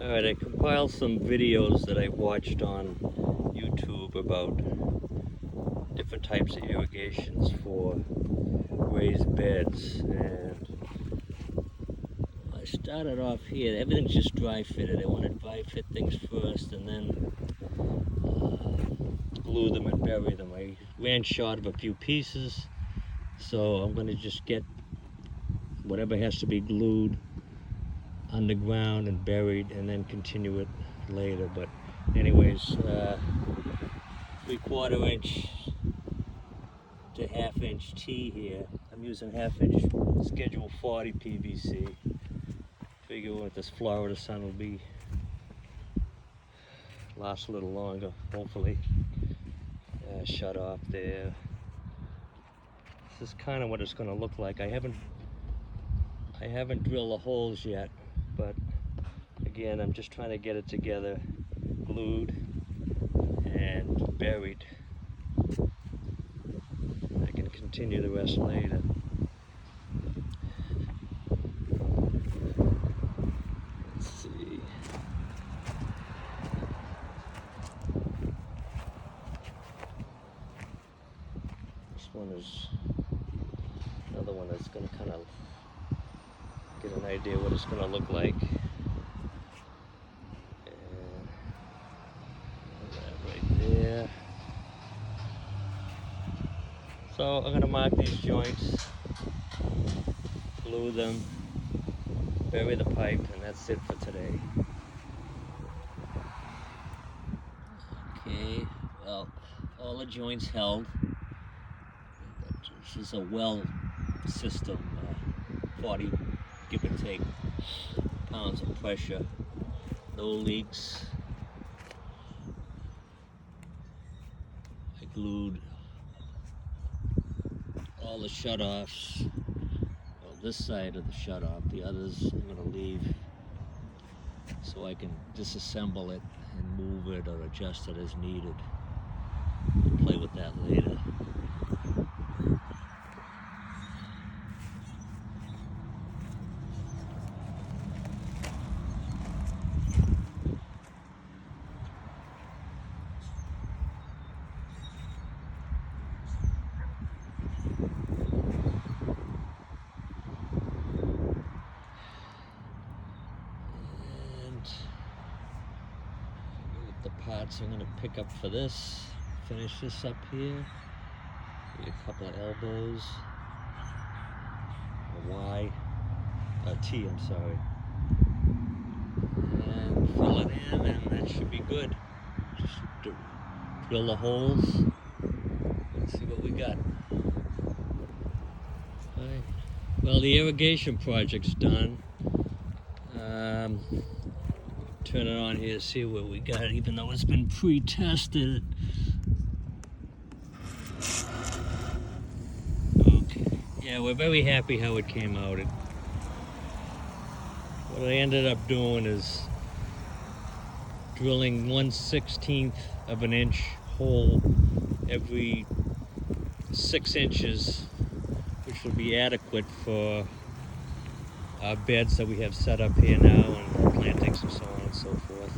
Alright, I compiled some videos that I watched on YouTube about different types of irrigations for raised beds, and I started off here. Everything's just dry fitted. I want to dry fit things first and then glue them and bury them. I ran short of a few pieces, so I'm going to just get whatever has to be glued underground and buried and then continue it later. But anyways, 3/4 inch to 1/2 inch T here. I'm using 1/2 inch schedule 40 PVC. Figure with this Florida sun will be last a little longer, hopefully. Shut off there. This is kind of what it's going to look like. I haven't drilled the holes yet, but again, I'm just trying to get it together, glued and buried. I can continue the rest later. Let's see. This one is another one that's going to kind of get an idea what it's going to look like. And that right there. So I'm going to mark these joints, glue them, bury the pipe, and that's it for today. Okay, well, all the joints held. This is a well system, 40 give or take pounds of pressure, no leaks. I glued all the shut-offs, well, this side of the shut-off, the others I'm going to leave so I can disassemble it and move it or adjust it as needed. I'll play with that later. The parts I'm going to pick up for this, finish this up here, maybe a couple of elbows, a Y, a T, I'm sorry, and fill it in, and that should be good. Just drill the holes and see what we got. Right. Well, the irrigation project's done. Turn it on here to see what we got, even though it's been pre-tested. Okay, yeah, we're very happy how it came out. What I ended up doing is drilling 1/16 of an inch hole every 6 inches, which will be adequate for our beds that we have set up here now, and plantings and so on and so forth.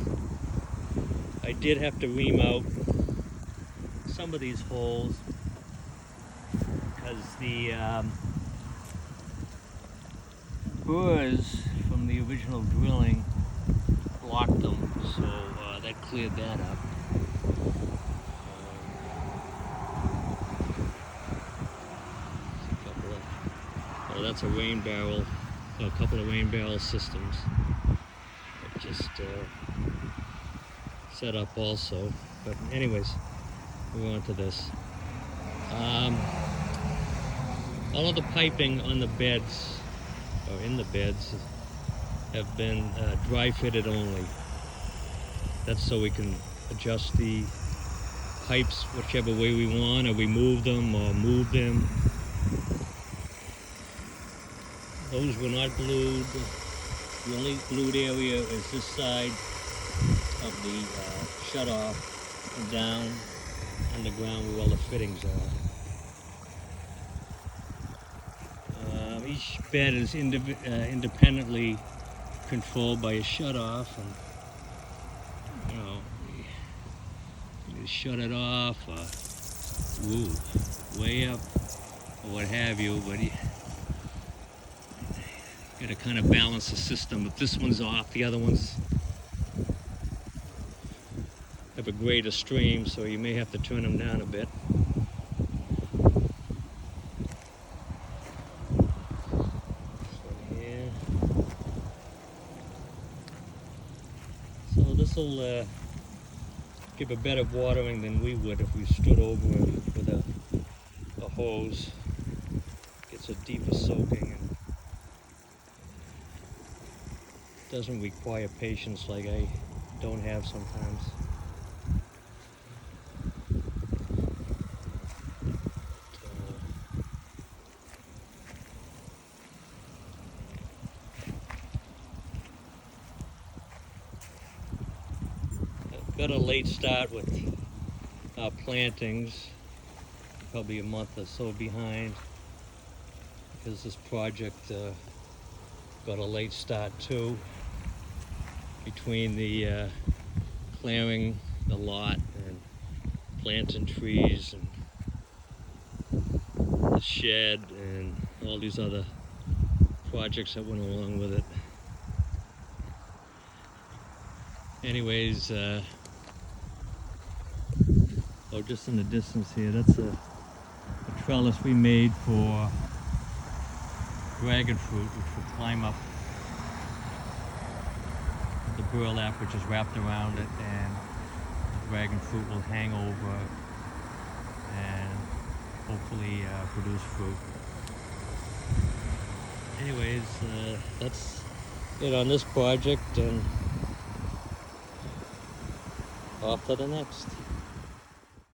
I did have to ream out some of these holes because the burrs from the original drilling blocked them, so that cleared that up. Oh, that's a rain barrel. A couple of rain barrel systems that just set up also. But anyways, move on to this. All of the piping on the beds, or in the beds, have been dry fitted only. That's so we can adjust the pipes whichever way we want, or remove them or move them. Those were not glued. The only glued area is this side of the shut-off and down underground where all the fittings are. Each bed is independently controlled by a shut-off, and shut it off, or way up, or what have you. But you gotta kind of balance the system. If this one's off, the other ones have a greater stream, so you may have to turn them down a bit. So this will give a better watering than we would if we stood over it with a hose. Gets a deeper soaking and doesn't require patience like I don't have sometimes. Got a late start with our plantings, probably a month or so behind, because this project got a late start too, between the clearing the lot and planting trees and the shed and all these other projects that went along with it. Anyways, just in the distance here, that's a trellis we made for dragon fruit, which will climb up the burlap, which is wrapped around it, and the dragon fruit will hang over and hopefully produce fruit. Anyways, that's it on this project, and off to the next.